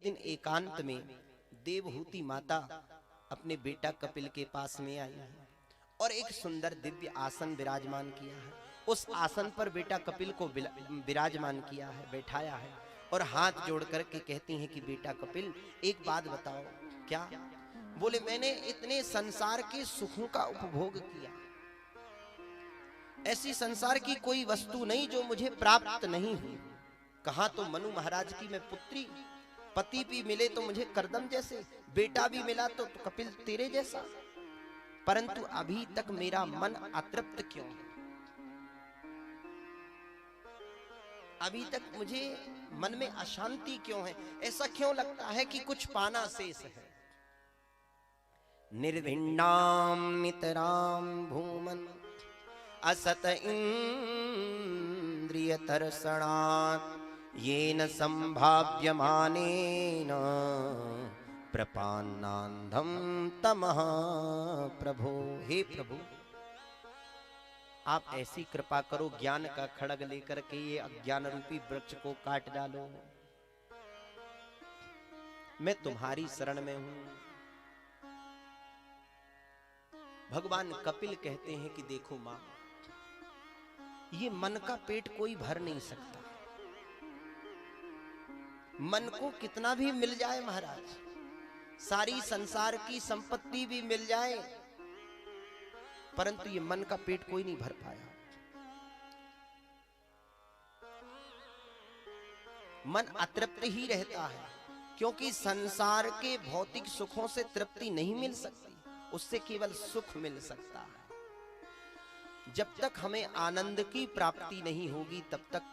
दिन एकांत में देवहूति माता अपने बेटा कपिल के पास में आई है और एक सुंदर दिव्य आसन विराजमान किया है। उस आसन पर बेटा कपिल को विराजमान किया है, बैठाया है और हाथ जोड़ करके कहती हैं कि बेटा कपिल एक बात बताओ। क्या? बोले मैंने इतने संसार के सुखों का उपभोग किया, ऐसी संसार की कोई वस्तु नहीं जो मुझे प्राप्त नहीं हुई। कहा तो मनु महाराज की मैं पुत्री, पति भी मिले तो मुझे करदम जैसे, बेटा भी मिला तो कपिल तेरे जैसा, परंतु अभी तक मेरा मन अतृप्त क्यों है? अभी तक मुझे मन में अशांति क्यों है? ऐसा क्यों लगता है कि कुछ पाना शेष है? निर्भिन्नाम नितराम भूमन असत इंद्रिय तर्षणात् येन संभाव्यमानेन प्रपन्नान्धं तमः प्रभो। हे प्रभु, आप ऐसी कृपा करो, ज्ञान का खड्ग लेकर के ये अज्ञान रूपी वृक्ष को काट डालो। मैं तुम्हारी शरण में हूं। भगवान कपिल कहते हैं कि देखो मां, ये मन का पेट कोई भर नहीं सकता। मन को कितना भी मिल जाए महाराज, सारी संसार की संपत्ति भी मिल जाए, परंतु ये मन का पेट कोई नहीं भर पाया। मन अतृप्त ही रहता है, क्योंकि संसार के भौतिक सुखों से तृप्ति नहीं मिल सकती, उससे केवल सुख मिल सकता है। जब तक हमें आनंद की प्राप्ति नहीं होगी तब तक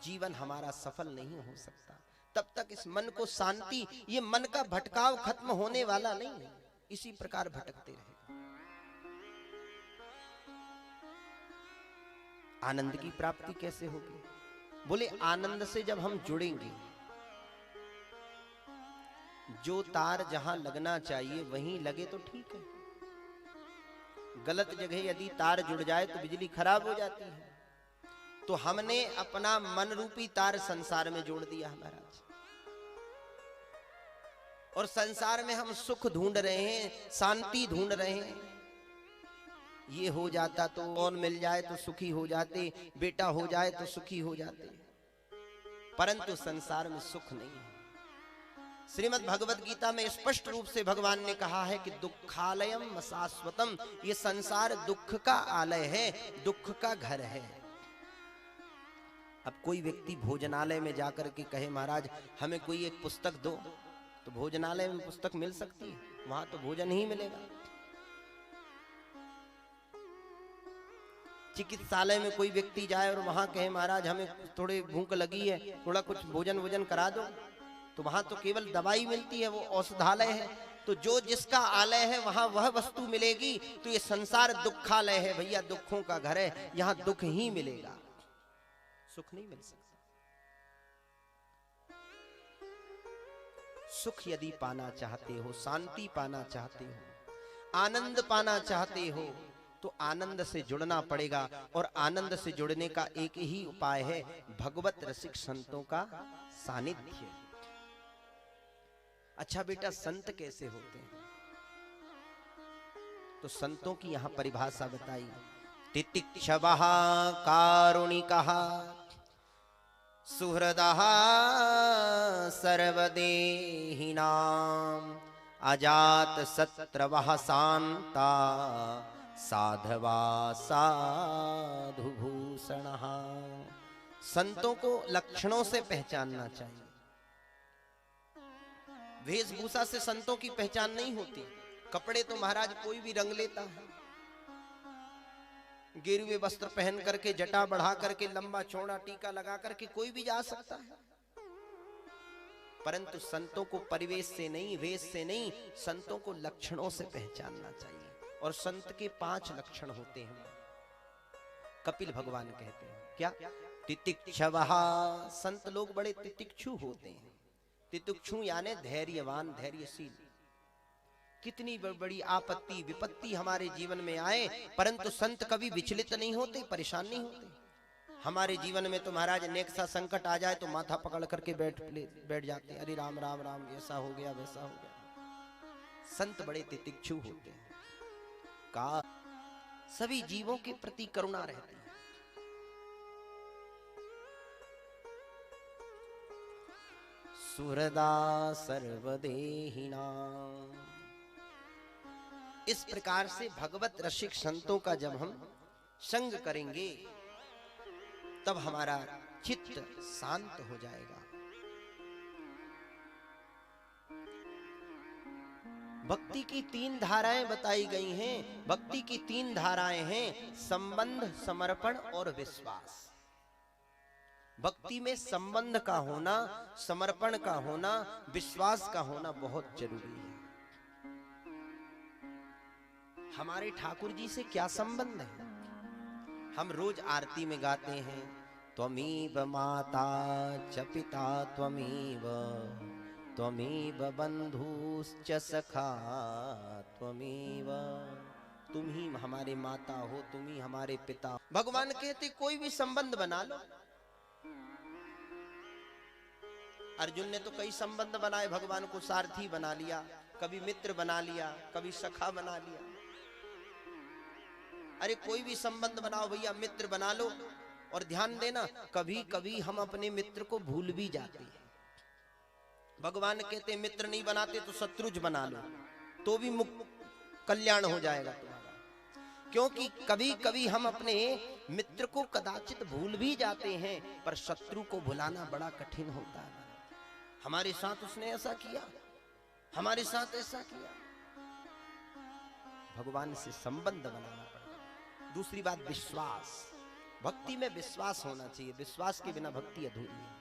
जीवन हमारा सफल नहीं हो सकता। तब तक इस मन को शांति, ये मन का भटकाव खत्म होने वाला नहीं है, इसी प्रकार भटकते रहेगा। आनंद की प्राप्ति कैसे होगी? बोले आनंद से जब हम जुड़ेंगे, जो तार जहां लगना चाहिए वहीं लगे तो ठीक है। गलत जगह यदि तार जुड़ जाए तो बिजली खराब हो जाती है। तो हमने अपना मन रूपी तार संसार में जोड़ दिया महाराज, और संसार में हम सुख ढूंढ रहे हैं, शांति ढूंढ रहे हैं। ये हो जाता तो कौन मिल जाए तो सुखी हो जाते, बेटा हो जाए तो सुखी हो जाते, परंतु संसार में सुख नहीं है। श्रीमद् भगवत गीता में स्पष्ट रूप से भगवान ने कहा है कि दुखालयम शाश्वतम, ये संसार दुख का आलय है, दुख का घर है। अब कोई व्यक्ति भोजनालय में जाकर के कहे महाराज हमें कोई एक पुस्तक दो, तो भोजनालय में पुस्तक मिल सकती है? वहां तो भोजन ही मिलेगा। चिकित्सालय में कोई व्यक्ति जाए और वहां कहे महाराज हमें थोड़ी भूख लगी है, थोड़ा कुछ भोजन वोजन करा दो, तो वहां तो केवल दवाई मिलती है, वो औषधालय है। तो जो जिसका आलय है वहां वह वस्तु मिलेगी। तो ये संसार दुखालय है भैया, दुखों का घर है, यहां दुख ही मिलेगा, सुख नहीं मिल सकता। सुख यदि पाना चाहते हो, शांति पाना चाहते हो, आनंद पाना चाहते हो, तो आनंद से जुड़ना पड़ेगा। और आनंद से जुड़ने का एक ही उपाय है, भगवत रसिक संतों का सानिध्य। अच्छा बेटा, संत कैसे होते हैं? तो संतों की यहां परिभाषा बताई। तितिक्षवः कारुणिकः सुहृदः सर्वदेहिनां अजात शत्रवः शान्ता साधवा साधुभूषणः। संतों को लक्षणों से पहचानना चाहिए, वेशभूषा से संतों की पहचान नहीं होती। कपड़े तो महाराज कोई भी रंग लेता है, गेरुए वस्त्र पहन करके, जटा बढ़ा करके, लंबा चौड़ा टीका लगा करके कोई भी जा सकता है, परंतु संतों को परिवेश से नहीं, वेश से नहीं, संतों को लक्षणों से पहचानना चाहिए। और संत के 5 लक्षण होते हैं, कपिल भगवान कहते हैं। क्या? तितिक्षवः, संत लोग बड़े तितिक्षु होते हैं। तितिक्षु यानी धैर्यवान, धैर्यशील। कितनी बड़ी आपत्ति विपत्ति हमारे जीवन में आए, परंतु संत कभी विचलित नहीं होते, परेशान नहीं होते। हमारे जीवन में तो महाराज नेक सा संकट आ जाए तो माथा पकड़ करके बैठ जाते हैं, अरे राम राम राम, ऐसा हो गया वैसा हो गया। संत बड़े तितिक्षु होते हैं, का सभी जीवों के प्रति करुणा रहती है। सुहृदा सर्वदेहिना, इस प्रकार से भगवत रसिक संतों का जब हम संग करेंगे तब हमारा चित्त शांत हो जाएगा। भक्ति की 3 धाराएं बताई गई हैं। भक्ति की 3 धाराएं हैं, संबंध, समर्पण और विश्वास। भक्ति में संबंध का होना, समर्पण का होना, विश्वास का होना बहुत जरूरी है। हमारे ठाकुर जी से क्या संबंध है? हम रोज आरती में गाते हैं, त्वमेव माता च पिता त्वमेव, त्वमेव बंधुश्च सखा त्वमेव, तुम ही हमारे माता हो, तुम ही हमारे पिता। भगवान कहते कोई भी संबंध बना लो। अर्जुन ने तो कई संबंध बनाए, भगवान को सारथी बना लिया, कभी मित्र बना लिया, कभी सखा बना लिया। अरे कोई भी संबंध बनाओ भैया, मित्र बना लो। और ध्यान देना, कभी कभी हम अपने मित्र को भूल भी जाते हैं। भगवान कहते मित्र नहीं बनाते तो शत्रुज बना लो, तो भी कल्याण हो जाएगा तुम्हारा। क्योंकि कभी कभी हम अपने मित्र को कदाचित भूल भी जाते हैं, पर शत्रु को भुलाना बड़ा कठिन होता है। हमारे साथ उसने ऐसा किया, हमारे साथ ऐसा किया। भगवान से संबंध बनाना पड़ेगा। दूसरी बात, विश्वास। भक्ति में विश्वास होना चाहिए, विश्वास के बिना भक्ति अधूरी है।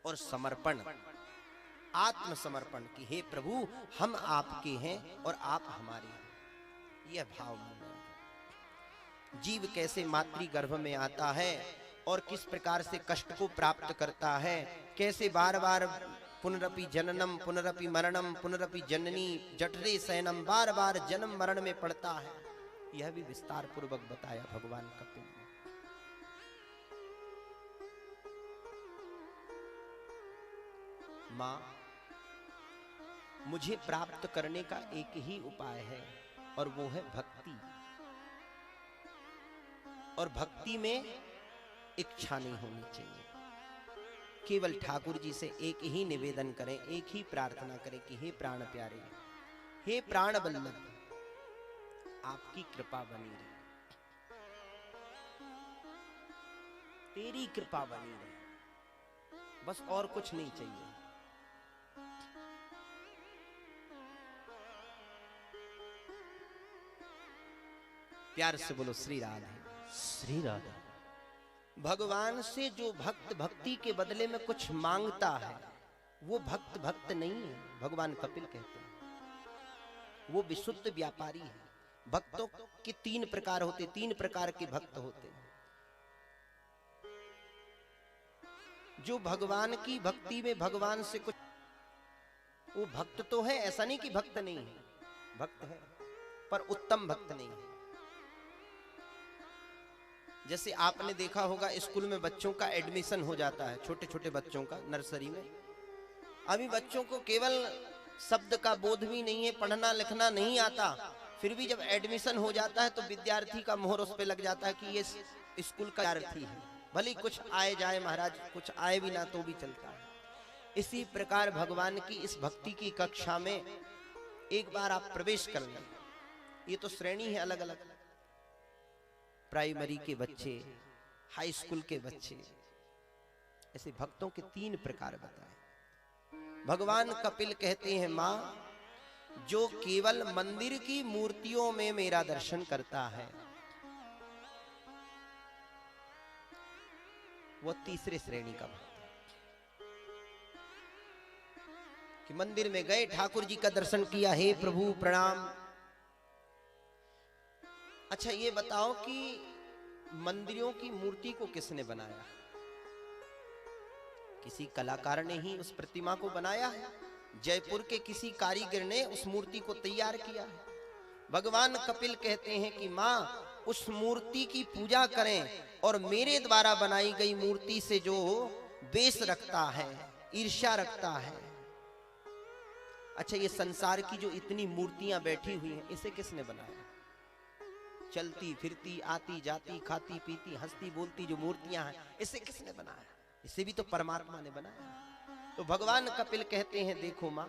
और समर्पण, आत्मसमर्पण की, हे प्रभु हम आपके हैं और आप हमारे हैं, यह भाव में। जीव कैसे मातृगर्भ में आता है और किस प्रकार से कष्ट को प्राप्त करता है, कैसे बार बार पुनरपि जननम पुनरपि मरणम पुनरपि जननी जठरे शयनम, बार बार जन्म मरण में पड़ता है, यह भी विस्तार पूर्वक बताया भगवान कपिल ने। मां, मुझे प्राप्त करने का एक ही उपाय है और वो है भक्ति। और भक्ति में इच्छा नहीं होनी चाहिए। केवल ठाकुर जी से एक ही निवेदन करें, एक ही प्रार्थना करें कि हे प्राण प्यारे, हे प्राण वल्लभ, आपकी कृपा बनी रहे, तेरी कृपा बनी रहे, बस और कुछ नहीं चाहिए। प्यार से बोलो श्री राधे, श्री राधे। भगवान से जो भक्त भक्ति के बदले में कुछ मांगता है वो भक्त भक्त नहीं है। भगवान कपिल कहते हैं वो विशुद्ध व्यापारी है। भक्तों के 3 प्रकार होते, 3 प्रकार के भक्त होते हैं। जो भगवान की भक्ति में भगवान से कुछ, वो भक्त तो है, ऐसा नहीं कि भक्त नहीं है, भक्त है पर उत्तम भक्त नहीं है। जैसे आपने देखा होगा स्कूल में बच्चों का एडमिशन हो जाता है, छोटे छोटे बच्चों का, नर्सरी में। अभी बच्चों को केवल शब्द का बोध भी नहीं है, पढ़ना लिखना नहीं आता, फिर भी जब एडमिशन हो जाता है तो विद्यार्थी का मोहर उस पे लग जाता है कि ये स्कूल का विद्यार्थी है, भले कुछ आए जाए महाराज, कुछ आए भी ना तो भी चलता है। इसी प्रकार भगवान की इस भक्ति की कक्षा में एक बार आप प्रवेश कर लें। ये तो श्रेणी है अलग अलग, प्राइमरी के बच्चे, हाई स्कूल के बच्चे, ऐसे भक्तों के 3 प्रकार बताए। भगवान कपिल कहते हैं मां, जो केवल मंदिर की मूर्तियों में मेरा दर्शन करता है वो तीसरे श्रेणी का भक्त है। कि मंदिर में गए, ठाकुर जी का दर्शन किया, हे प्रभु प्रणाम। अच्छा ये बताओ कि मंदिरों की मूर्ति को किसने बनाया? किसी कलाकार ने ही उस प्रतिमा को बनाया है। जयपुर के किसी कारीगर ने उस मूर्ति को तैयार किया है। भगवान कपिल कहते हैं कि मां, उस मूर्ति की पूजा करें और मेरे द्वारा बनाई गई मूर्ति से जो द्वेष रखता है, ईर्ष्या रखता है। अच्छा, ये संसार की जो इतनी मूर्तियां बैठी हुई हैं, इसे किसने बनाया? चलती फिरती आती जाती खाती पीती हंसती बोलती जो मूर्तियां हैं, इसे किसने बनाया? इसे भी तो परमात्मा ने बनाया। तो भगवान कपिल कहते हैं, देखो मां,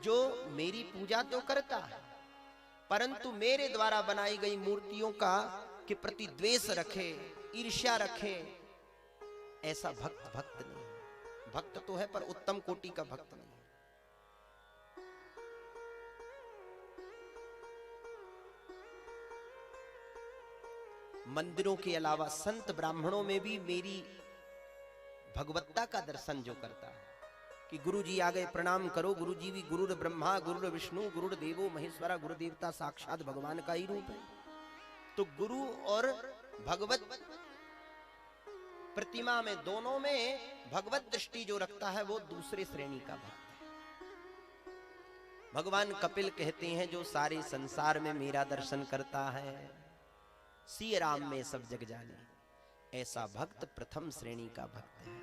जो मेरी पूजा तो करता है परंतु मेरे द्वारा बनाई गई मूर्तियों का के प्रति द्वेष रखे, ईर्ष्या रखे, ऐसा भक्त नहीं है। भक्त तो है पर उत्तम कोटि का भक्त नहीं है। मंदिरों के अलावा संत ब्राह्मणों में भी मेरी भगवत्ता का दर्शन जो करता है कि गुरु जी आ गए प्रणाम करो, गुरु जी भी गुरुर ब्रह्मा गुरुर विष्णु गुरुर देवो महेश्वरा, गुरु देवता साक्षात भगवान का ही रूप है। तो गुरु और भगवत प्रतिमा में, दोनों में भगवत दृष्टि जो रखता है वो दूसरे श्रेणी का भक्त है। भगवान कपिल कहते हैं, जो सारे संसार में मेरा दर्शन करता है, सिय राम में सब जग जाने, ऐसा भक्त प्रथम श्रेणी का भक्त है।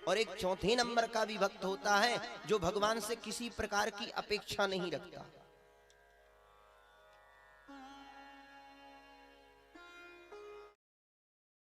और एक चौथे नंबर का भी भक्त होता है जो भगवान से किसी प्रकार की अपेक्षा नहीं रखता।